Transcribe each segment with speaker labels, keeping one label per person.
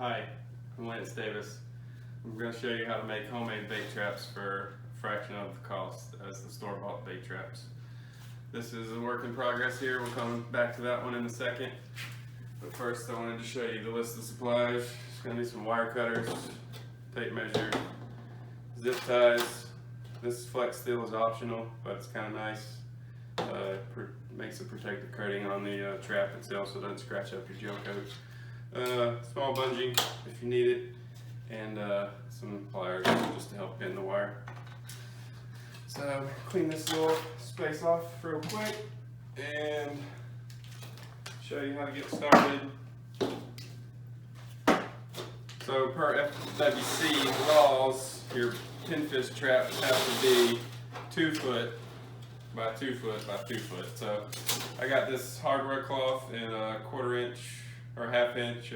Speaker 1: Hi, I'm Lance Davis. I'm going to show you how to make homemade bait traps for a fraction of the cost as the store-bought bait traps. This is a work in progress here. We'll come back to that one in a second. But first I wanted to show you the list of supplies. It's going to be some wire cutters, tape measure, zip ties. This flex steel is optional, but it's kind of nice. Makes a protective coating on the trap itself so it doesn't scratch up your gel coat. Small bungee if you need it, and some pliers just to help bend the wire. So clean this little space off real quick and show you how to get started. So per FWC laws, your pinfish trap has to be 2 foot by 2 foot by 2 foot. So I got this hardware cloth in a 1/4 inch or 1/2 inch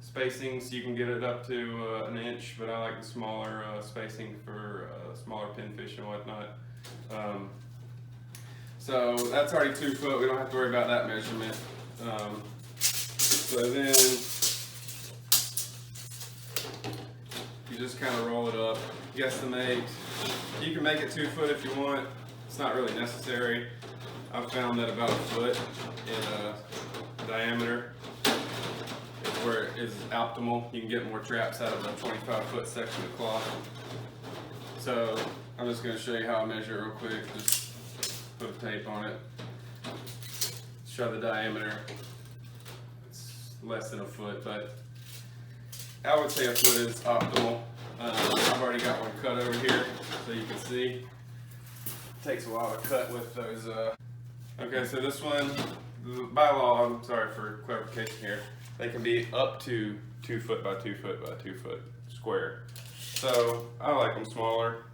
Speaker 1: spacing, so you can get it up to an inch, but I like the smaller spacing for smaller pinfish and whatnot. So that's already 2 foot. We don't have to worry about that measurement. So then you just kind of roll it up, guesstimate. You can make it 2 foot if you want. It's not really necessary. I've found that about 1 foot in diameter is where it is optimal. You can get more traps out of a 25-foot section of cloth. So I'm just going to show you how I measure it real quick. Just put a tape on it. Show the diameter. It's less than 1 foot, but I would say 1 foot is optimal. I've already got one cut over here, so you can see. It takes a while to cut with those. Okay, so this one, by law, I'm sorry for clarification here, they can be up to 2 foot by 2 foot by 2 foot square. So I like them smaller,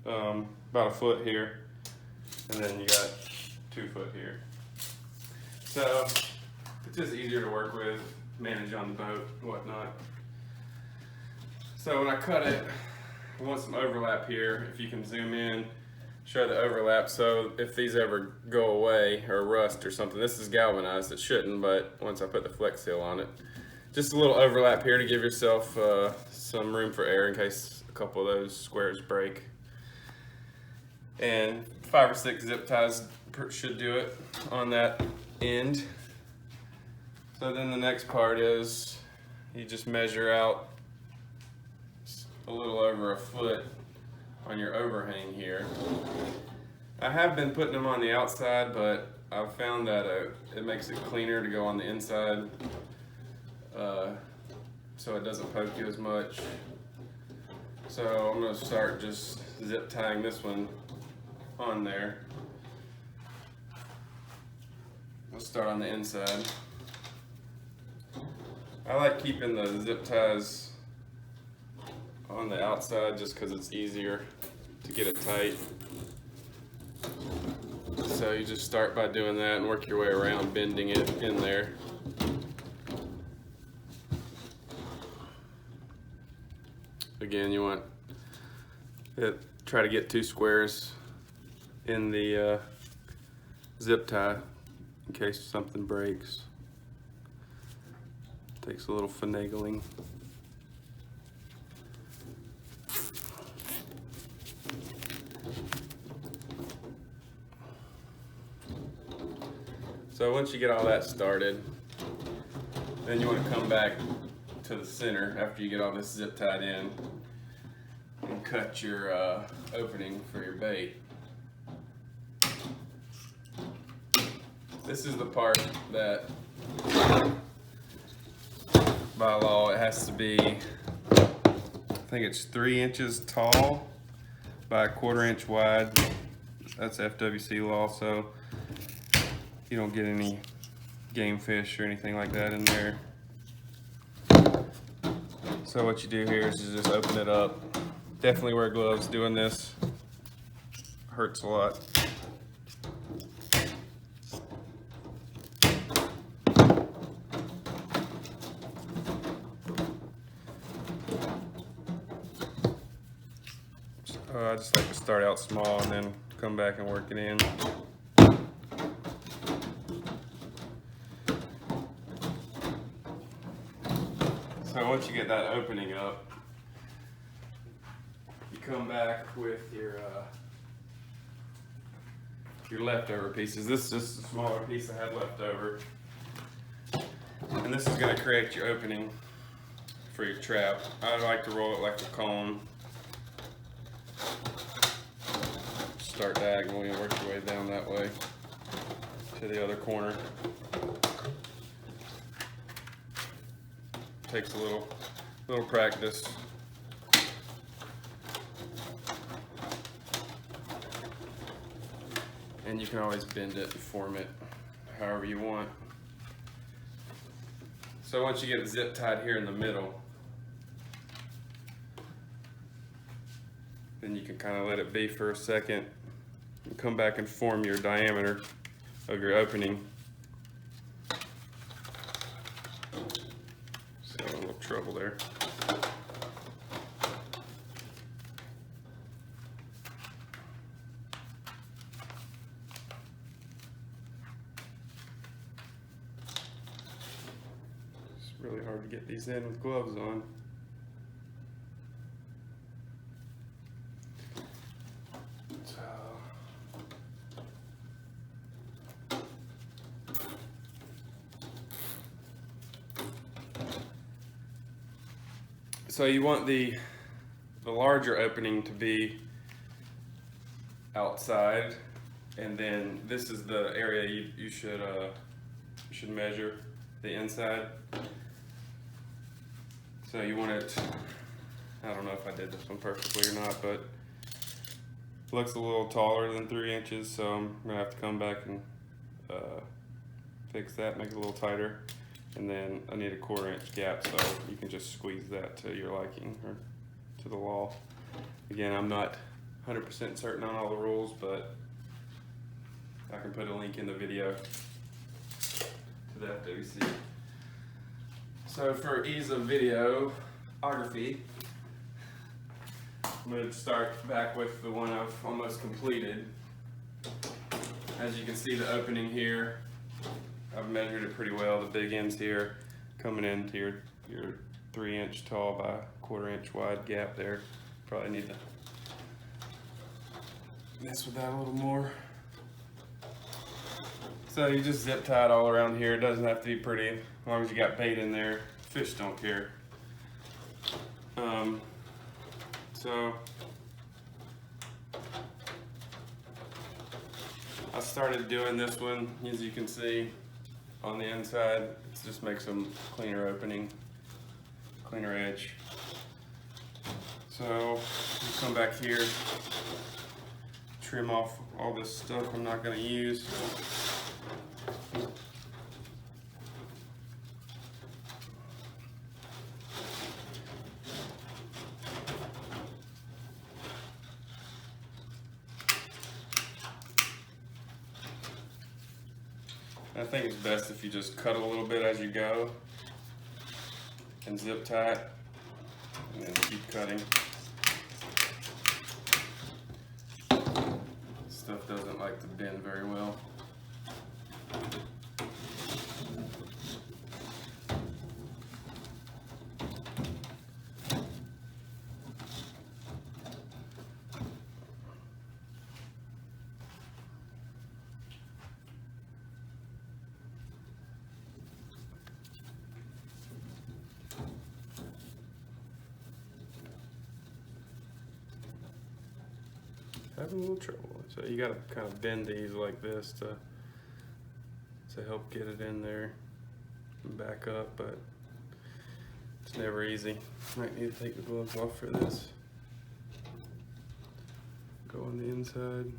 Speaker 1: about 1 foot here, and then you got 2 foot here. So it's just easier to work with, manage on the boat, and whatnot. So when I cut it, I want some overlap here. If you can zoom in, show the overlap. So if these ever go away or rust or something, this is galvanized, it shouldn't, but once I put the flex seal on it, just a little overlap here to give yourself some room for air in case a couple of those squares break. And 5 or 6 zip ties should do it on that end. So then the next part is you just measure out a little over 1 foot on your overhang here. I have been putting them on the outside, but I've found that it makes it cleaner to go on the inside, so it doesn't poke you as much. So I'm going to start just zip tying this one on there. Let's start on the inside. I like keeping the zip ties on the outside just because it's easier to get it tight. So you just start by doing that and work your way around, bending it in there. Again, you want to try to get 2 squares in the zip tie in case something breaks. Takes a little finagling. So once you get all that started, then you want to come back to the center after you get all this zip tied in and cut your opening for your bait. This is the part that, by law, it has to be, I think it's 3 inches tall by 1/4 inch wide. That's FWC law, so you don't get any game fish or anything like that in there. So what you do here is you just open it up. Definitely wear gloves doing this. Hurts a lot. So I just like to start out small and then come back and work it in. So once you get that opening up, you come back with your leftover pieces. This is just a smaller piece I had left over. And this is going to create your opening for your trap. I like to roll it like a cone. Start diagonally and work your way down that way to the other corner. Takes a little practice. And you can always bend it and form it however you want. So once you get it zip tied here in the middle, then you can kind of let it be for a second and come back and form your diameter of your opening. So a little trouble there. Really hard to get these in with gloves on. So you want the larger opening to be outside, and then this is the area you should measure the inside. So you want it, I don't know if I did this one perfectly or not, but looks a little taller than 3 inches, so I'm gonna have to come back and fix that, make it a little tighter. And then I need a 1/4 inch gap, so you can just squeeze that to your liking or to the law. Again, I'm not 100% certain on all the rules, but I can put a link in the video to the FWC. So for ease of videography, I'm going to start back with the one I've almost completed. As you can see, the opening here, I've measured it pretty well. The big end's here, coming into your 3 inch tall by 1/4 inch wide gap there. Probably need to mess with that a little more. So you just zip tie it all around here. It doesn't have to be pretty, as long as you got bait in there. Fish don't care. So I started doing this one, as you can see, on the inside. It just makes them cleaner opening, cleaner edge. So you come back here, trim off all this stuff I'm not going to use. I think it's best if you just cut a little bit as you go and zip tie it and then keep cutting. Stuff doesn't like to bend very well. Having a little trouble. So you gotta kind of bend these like this to help get it in there and back up, but it's never easy. Might need to take the gloves off for this. Go on the inside.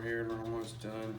Speaker 1: here and we're almost done.